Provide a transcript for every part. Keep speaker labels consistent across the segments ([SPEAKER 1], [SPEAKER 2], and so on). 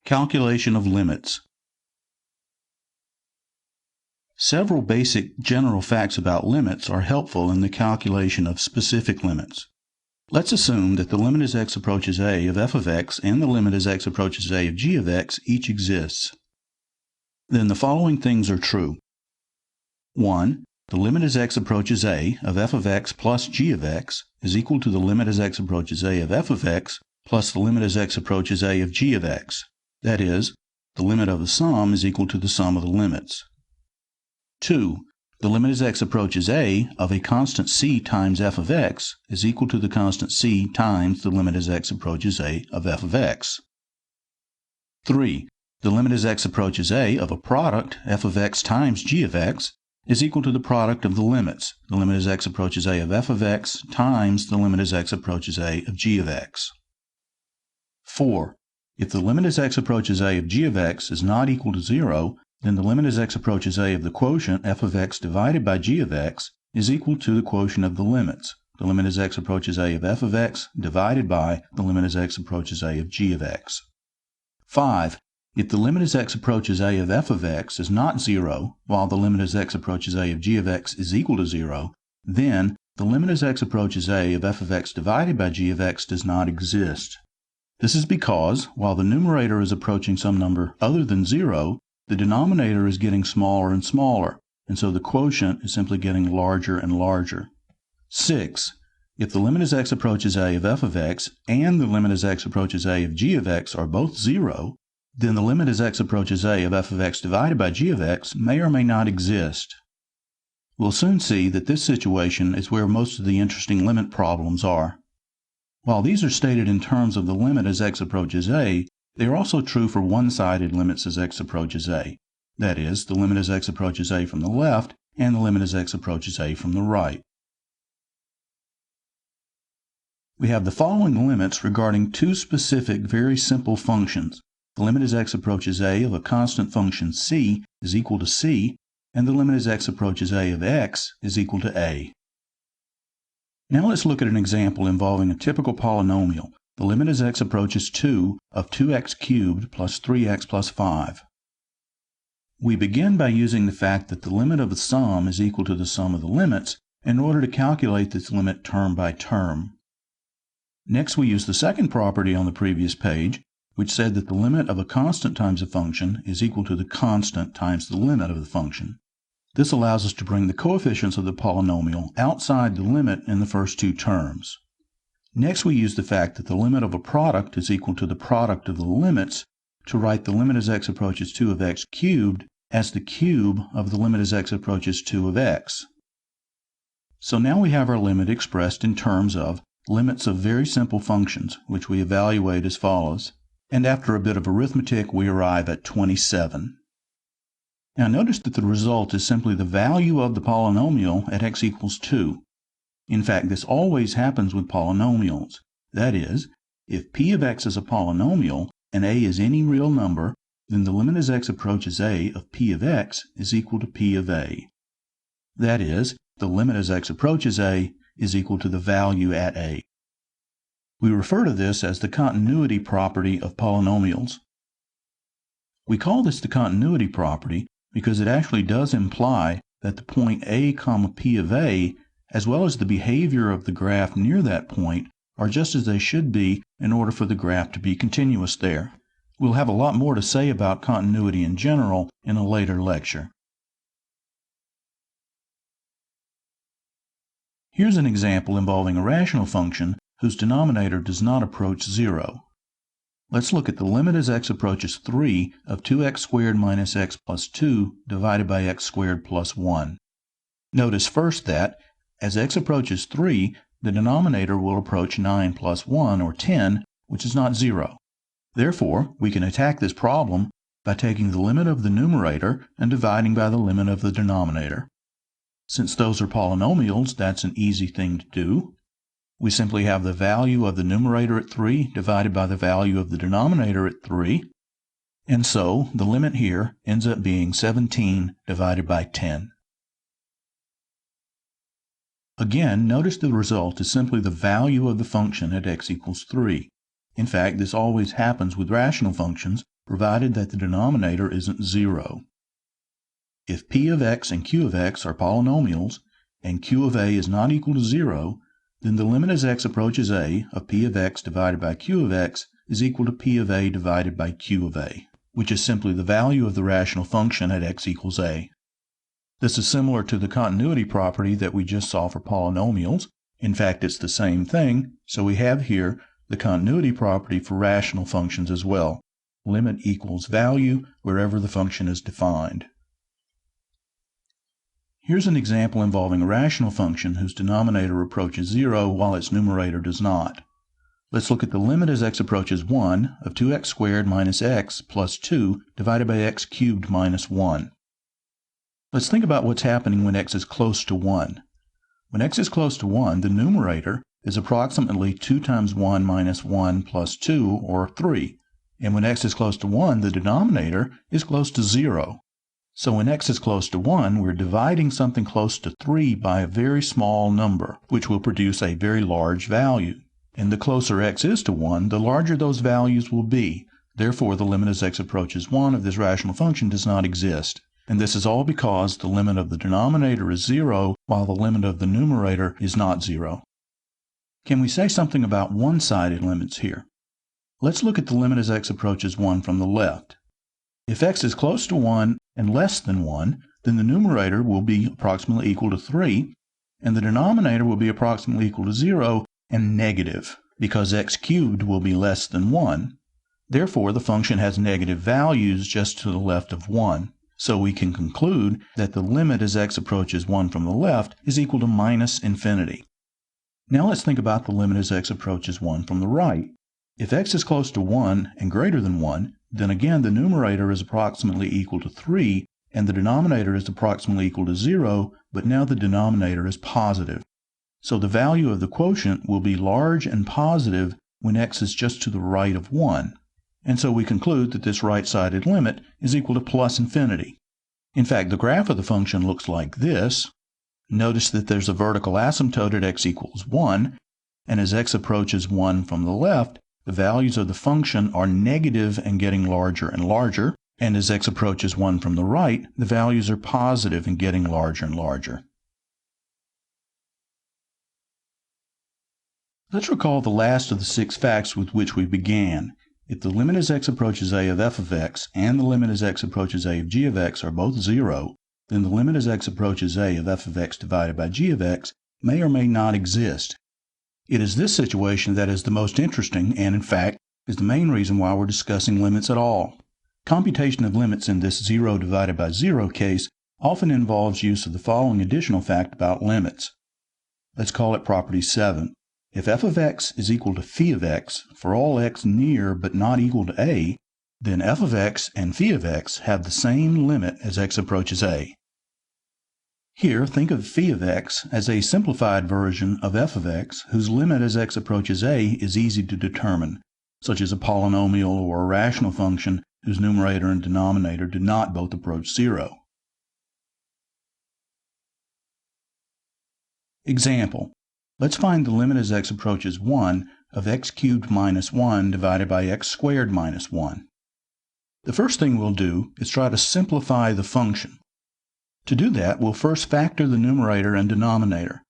[SPEAKER 1] Calculation of limits. Several basic general facts about limits are helpful in the calculation of specific limits. Let's assume that the limit as x approaches a of f of x and the limit as x approaches a of g of x each exists. Then the following things are true. 1. The limit as x approaches a of f of x plus g of x is equal to the limit as x approaches a of f of x plus the limit as x approaches a of g of x. That is, the limit of the sum is equal to the sum of the limits. 2. The limit as x approaches a of a constant c times f of x is equal to the constant c times the limit as x approaches a of f of x. 3. The limit as x approaches a of a product f of x times g of x is equal to the product of the limits, the limit as x approaches a of f of x times the limit as x approaches a of g of x. 4. If the limit as x approaches a of g of x is not equal to 0, then the limit as x approaches a of the quotient f of x divided by g of x is equal to the quotient of the limits, the limit as x approaches a of f of x divided by the limit as x approaches a of g of x. 5. If the limit as x approaches a of f of x is not 0, while the limit as x approaches a of g of x is equal to 0, then the limit as x approaches a of f of x divided by g of x does not exist. This is because, while the numerator is approaching some number other than 0, the denominator is getting smaller and smaller, and so the quotient is simply getting larger and larger. 6. If the limit as x approaches a of f of x and the limit as x approaches a of g of x are both 0, then the limit as x approaches a of f of x divided by g of x may or may not exist. We'll soon see that this situation is where most of the interesting limit problems are. While these are stated in terms of the limit as x approaches a, they are also true for one-sided limits as x approaches a. That is, the limit as x approaches a from the left and the limit as x approaches a from the right. We have the following limits regarding two specific very simple functions. The limit as x approaches a of a constant function c is equal to c, and the limit as x approaches a of x is equal to a. Now let's look at an example involving a typical polynomial. The limit as x approaches 2 of 2x cubed plus 3x plus 5. We begin by using the fact that the limit of the sum is equal to the sum of the limits in order to calculate this limit term by term. Next, we use the second property on the previous page, which said that the limit of a constant times a function is equal to the constant times the limit of the function. This allows us to bring the coefficients of the polynomial outside the limit in the first two terms. Next, we use the fact that the limit of a product is equal to the product of the limits to write the limit as x approaches 2 of x cubed as the cube of the limit as x approaches 2 of x. So now we have our limit expressed in terms of limits of very simple functions, which we evaluate as follows. And after a bit of arithmetic, we arrive at 27. Now notice that the result is simply the value of the polynomial at x equals 2. In fact, this always happens with polynomials. That is, if p of x is a polynomial and a is any real number, then the limit as x approaches a of p of x is equal to p of a. That is, the limit as x approaches a is equal to the value at a. We refer to this as the continuity property of polynomials. We call this the continuity property because it actually does imply that the point a comma p of a, as well as the behavior of the graph near that point, are just as they should be in order for the graph to be continuous there. We'll have a lot more to say about continuity in general in a later lecture. Here's an example involving a rational function whose denominator does not approach 0. Let's look at the limit as x approaches 3 of 2x squared minus x plus 2 divided by x squared plus 1. Notice first that, as x approaches 3, the denominator will approach 9 plus 1, or 10, which is not 0. Therefore, we can attack this problem by taking the limit of the numerator and dividing by the limit of the denominator. Since those are polynomials, that's an easy thing to do. We simply have the value of the numerator at 3 divided by the value of the denominator at 3, and so the limit here ends up being 17 divided by 10. Again, notice the result is simply the value of the function at x equals 3. In fact, this always happens with rational functions provided that the denominator isn't 0. If p of x and q of x are polynomials, and q of a is not equal to 0, then the limit as x approaches a of p of x divided by q of x is equal to p of a divided by q of a, which is simply the value of the rational function at x equals a. This is similar to the continuity property that we just saw for polynomials. In fact, it's the same thing, so we have here the continuity property for rational functions as well. Limit equals value wherever the function is defined. Here's an example involving a rational function whose denominator approaches 0 while its numerator does not. Let's look at the limit as x approaches 1 of 2x squared minus x plus 2 divided by x cubed minus 1. Let's think about what's happening when x is close to 1. When x is close to 1, the numerator is approximately 2 times 1 minus 1 plus 2, or 3. And when x is close to 1, the denominator is close to 0. So when x is close to 1, we're dividing something close to 3 by a very small number, which will produce a very large value. And the closer x is to 1, the larger those values will be. Therefore, the limit as x approaches 1 of this rational function does not exist. And this is all because the limit of the denominator is 0, while the limit of the numerator is not 0. Can we say something about one-sided limits here? Let's look at the limit as x approaches 1 from the left. If x is close to 1 and less than 1, then the numerator will be approximately equal to 3, and the denominator will be approximately equal to 0 and negative, because x cubed will be less than 1. Therefore, the function has negative values just to the left of 1. So we can conclude that the limit as x approaches 1 from the left is equal to minus infinity. Now let's think about the limit as x approaches 1 from the right. If x is close to 1 and greater than 1, then again the numerator is approximately equal to 3, and the denominator is approximately equal to 0, but now the denominator is positive. So the value of the quotient will be large and positive when x is just to the right of 1. And so we conclude that this right-sided limit is equal to plus infinity. In fact, the graph of the function looks like this. Notice that there's a vertical asymptote at x equals 1, and as x approaches 1 from the left, the values of the function are negative and getting larger and larger, and as x approaches 1 from the right, the values are positive and getting larger and larger. Let's recall the last of the 6 facts with which we began. If the limit as x approaches a of f of x and the limit as x approaches a of g of x are both 0, then the limit as x approaches a of f of x divided by g of x may or may not exist. It is this situation that is the most interesting and, in fact, is the main reason why we're discussing limits at all. Computation of limits in this 0 divided by 0 case often involves use of the following additional fact about limits. Let's call it property 7. If f of x is equal to phi of x for all x near but not equal to a, then f of x and phi of x have the same limit as x approaches a. Here, think of phi of x as a simplified version of f of x whose limit as x approaches a is easy to determine, such as a polynomial or a rational function whose numerator and denominator do not both approach 0. Example. Let's find the limit as x approaches 1 of x cubed minus 1 divided by x squared minus 1. The first thing we'll do is try to simplify the function. To do that, we'll first factor the numerator and denominator.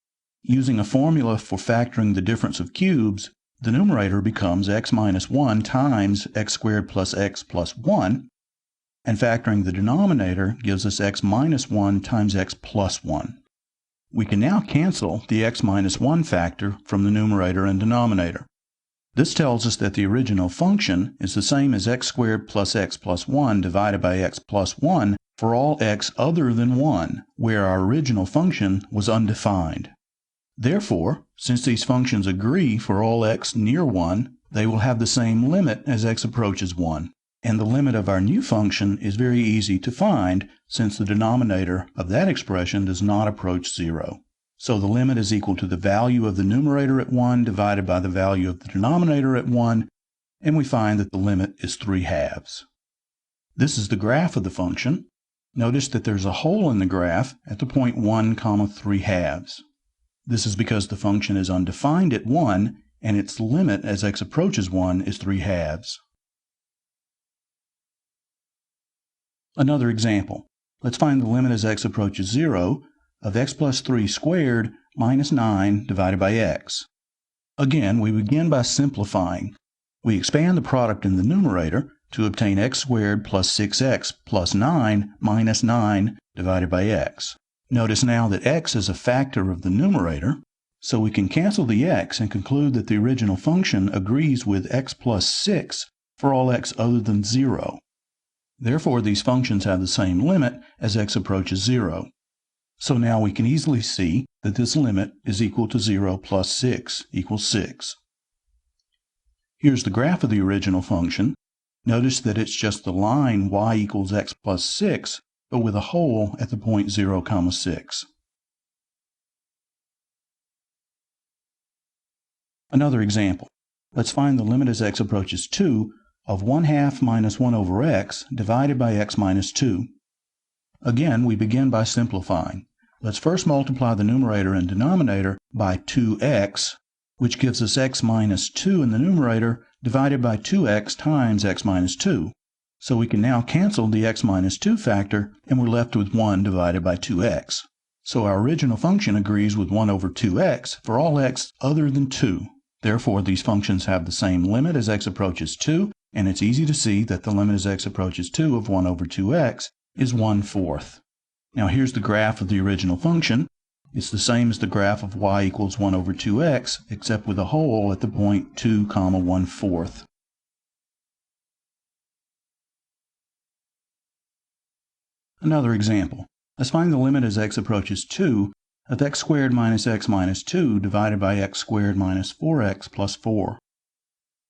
[SPEAKER 1] Using a formula for factoring the difference of cubes, the numerator becomes x minus 1 times x squared plus x plus 1, and factoring the denominator gives us x minus 1 times x plus 1. We can now cancel the x minus 1 factor from the numerator and denominator. This tells us that the original function is the same as x squared plus x plus 1 divided by x plus 1 for all x other than 1, where our original function was undefined. Therefore, since these functions agree for all x near 1, they will have the same limit as x approaches 1. And the limit of our new function is very easy to find since the denominator of that expression does not approach 0. So the limit is equal to the value of the numerator at 1 divided by the value of the denominator at 1, and we find that the limit is 3/2. This is the graph of the function. Notice that there's a hole in the graph at the point 1, 3/2. This is because the function is undefined at 1, and its limit as x approaches 1 is 3/2. Another example. Let's find the limit as x approaches 0 of x plus 3 squared minus 9 divided by x. Again, we begin by simplifying. We expand the product in the numerator to obtain x squared plus 6x plus 9 minus 9 divided by x. Notice now that x is a factor of the numerator, so we can cancel the x and conclude that the original function agrees with x plus 6 for all x other than 0. Therefore, these functions have the same limit as x approaches 0. So now we can easily see that this limit is equal to 0 plus 6 equals 6. Here's the graph of the original function. Notice that it's just the line y equals x plus 6, but with a hole at the point 0, 6. Another example. Let's find the limit as x approaches 2 of 1/2 minus 1 over x divided by x minus 2. Again, we begin by simplifying. Let's first multiply the numerator and denominator by 2x, which gives us x minus 2 in the numerator divided by 2x times x minus 2. So we can now cancel the x minus 2 factor, and we're left with 1 divided by 2x. So our original function agrees with 1 over 2x for all x other than 2. Therefore, these functions have the same limit as x approaches 2, and it's easy to see that the limit as x approaches 2 of 1 over 2x is 1/4. Now here's the graph of the original function. It's the same as the graph of y equals 1 over 2x, except with a hole at the point 2, 1/4. Another example. Let's find the limit as x approaches 2 of x squared minus x minus 2 divided by x squared minus 4x plus 4.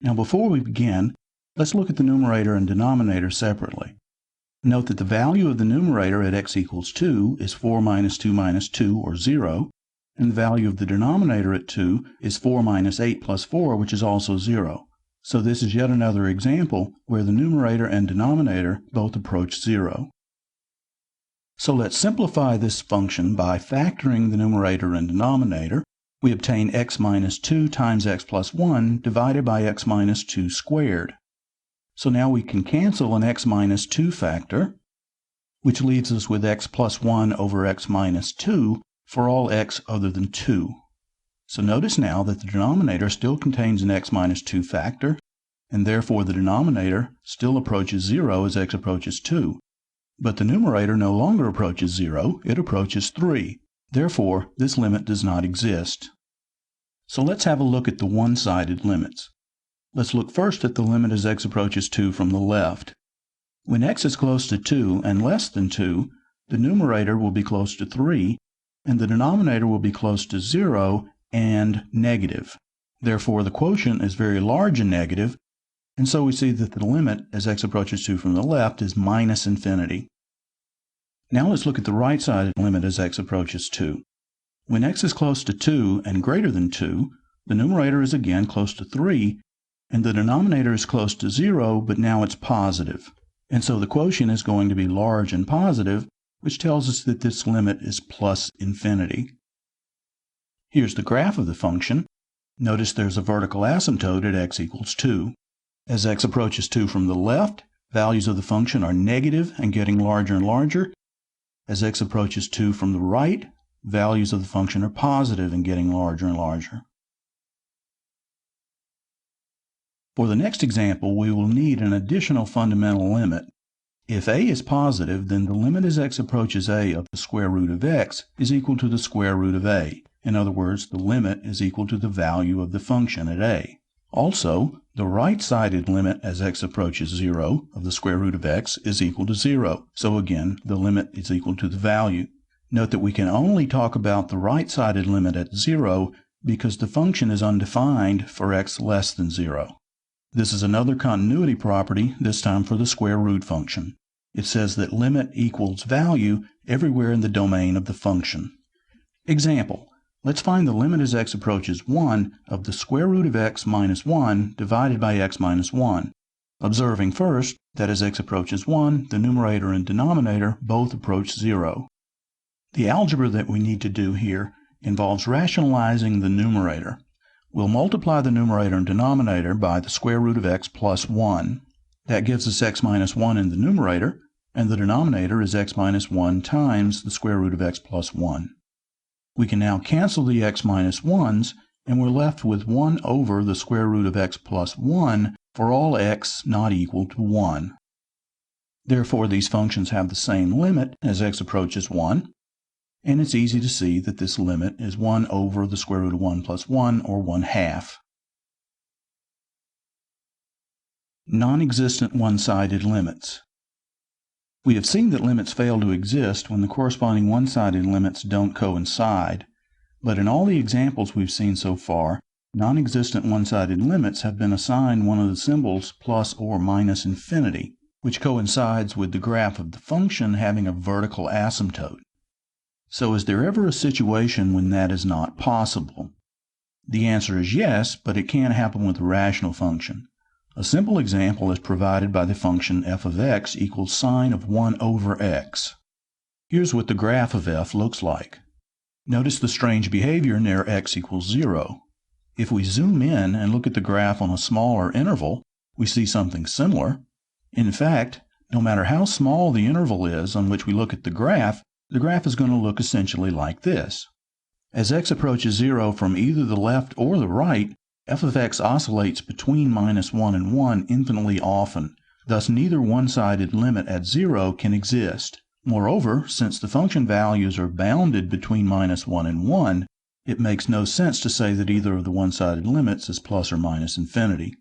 [SPEAKER 1] Now before we begin, let's look at the numerator and denominator separately. Note that the value of the numerator at x equals 2 is 4 minus 2 minus 2, or 0, and the value of the denominator at 2 is 4 minus 8 plus 4, which is also 0. So this is yet another example where the numerator and denominator both approach 0. So let's simplify this function by factoring the numerator and denominator. We obtain x minus 2 times x plus 1 divided by x minus 2 squared. So now we can cancel an x minus 2 factor, which leaves us with x plus 1 over x minus 2 for all x other than 2. So notice now that the denominator still contains an x minus 2 factor, and therefore the denominator still approaches 0 as x approaches 2. But the numerator no longer approaches 0, it approaches 3. Therefore, this limit does not exist. So let's have a look at the one-sided limits. Let's look first at the limit as x approaches 2 from the left. When x is close to 2 and less than 2, the numerator will be close to 3, and the denominator will be close to 0 and negative. Therefore, the quotient is very large and negative, and so we see that the limit as x approaches 2 from the left is minus infinity. Now let's look at the right-sided limit as x approaches 2. When x is close to 2 and greater than 2, the numerator is again close to 3, and the denominator is close to 0, but now it's positive. And so the quotient is going to be large and positive, which tells us that this limit is plus infinity. Here's the graph of the function. Notice there's a vertical asymptote at x equals 2. As x approaches 2 from the left, values of the function are negative and getting larger and larger. As x approaches 2 from the right, values of the function are positive and getting larger and larger. For the next example, we will need an additional fundamental limit. If a is positive, then the limit as x approaches a of the square root of x is equal to the square root of a. In other words, the limit is equal to the value of the function at a. Also, the right-sided limit as x approaches 0 of the square root of x is equal to 0. So again, the limit is equal to the value. Note that we can only talk about the right-sided limit at 0 because the function is undefined for x less than 0. This is another continuity property, this time for the square root function. It says that limit equals value everywhere in the domain of the function. Example. Let's find the limit as x approaches 1 of the square root of x minus 1 divided by x minus 1. Observing first that as x approaches 1, the numerator and denominator both approach 0. The algebra that we need to do here involves rationalizing the numerator. We'll multiply the numerator and denominator by the square root of x plus 1. That gives us x minus 1 in the numerator, and the denominator is x minus 1 times the square root of x plus 1. We can now cancel the x minus 1's, and we're left with 1 over the square root of x plus 1 for all x not equal to 1. Therefore, these functions have the same limit as x approaches 1, and it's easy to see that this limit is 1 over the square root of 1 plus 1, or 1/2. Non-existent one-sided limits. We have seen that limits fail to exist when the corresponding one-sided limits don't coincide, but in all the examples we've seen so far, non-existent one-sided limits have been assigned one of the symbols plus or minus infinity, which coincides with the graph of the function having a vertical asymptote. So is there ever a situation when that is not possible? The answer is yes, but it can happen with a rational function. A simple example is provided by the function f of x equals sine of 1 over x. Here's what the graph of f looks like. Notice the strange behavior near x equals 0. If we zoom in and look at the graph on a smaller interval, we see something similar. In fact, no matter how small the interval is on which we look at the graph is going to look essentially like this. As x approaches 0 from either the left or the right, f of x oscillates between minus 1 and 1 infinitely often, thus neither one-sided limit at 0 can exist. Moreover, since the function values are bounded between minus 1 and 1, it makes no sense to say that either of the one-sided limits is plus or minus infinity.